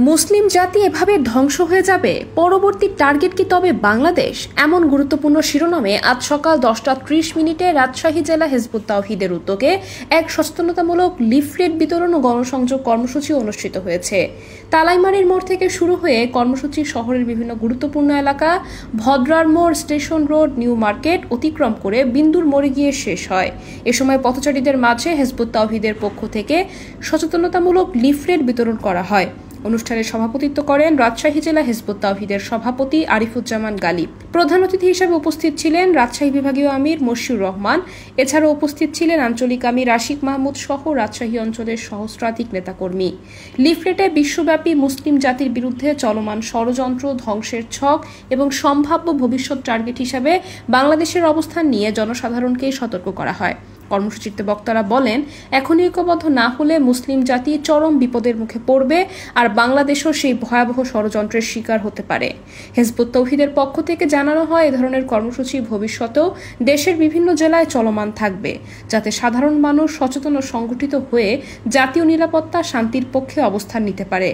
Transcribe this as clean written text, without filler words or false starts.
মুসলিম জাতি এভাবে ধ্বংস হয়ে যাবে, পরবর্তী টার্গেট কি তবে বাংলাদেশ? এমন গুরুত্বপূর্ণ শিরোনামে আজ সকাল 10টা 30 রাজশাহী জেলা হিজবুত তাওহীদের উদ্যোগে এক সচেতনতামূলক লিফলেট বিতরণ ও গণসংযোগ কর্মসূচি অনুষ্ঠিত হয়েছে। তালাইমারির মোড় থেকে শুরু হয়ে কর্মসূচি শহরের বিভিন্ন গুরুত্বপূর্ণ এলাকা, ভদ্রার মোড়, স্টেশন রোড, নিউ মার্কেট অতিক্রম করে বিন্দুর মোড়ে গিয়ে শেষ হয়। এ সময় পথচারীদের মাঝে হিজবুত তাওহীদের পক্ষ থেকে সচেতনতামূলক লিফলেট বিতরণ করা হয়। অনুষ্ঠানে সভাপতিত্ব করেন রাজশাহী জেলা হিজবুত তাওহীদের সভাপতি আরিফুজ্জামান গালিব। প্রধান অতিথি হিসেবে উপস্থিত ছিলেন রাজশাহী বিভাগীয় আমির মশিউর রহমান। এছাড়াও উপস্থিত ছিলেন আঞ্চলিক আমির আশিক মাহমুদ সহ রাজশাহী অঞ্চলের সহস্রাধিক নেতাকর্মী। লিফলেটে বিশ্বব্যাপী মুসলিম জাতির বিরুদ্ধে চলমান ষড়যন্ত্র, ধ্বংসের ছক এবং সম্ভাব্য ভবিষ্যৎ টার্গেট হিসাবে বাংলাদেশের অবস্থান নিয়ে জনসাধারণকে সতর্ক করা হয়। কর্মসূচিতে বক্তারা বলেন, এখনই ঐক্যবদ্ধ না হলে মুসলিম জাতি চরম বিপদের মুখে পড়বে, আর বাংলাদেশও সেই ভয়াবহ ষড়যন্ত্রের শিকার হতে পারে। হিজবুত তাওহীদের পক্ষ থেকে জানানো হয়, এ ধরনের কর্মসূচি ভবিষ্যতেও দেশের বিভিন্ন জেলায় চলমান থাকবে, যাতে সাধারণ মানুষ সচেতন ও সংগঠিত হয়ে জাতীয় নিরাপত্তা, শান্তির পক্ষে অবস্থান নিতে পারে।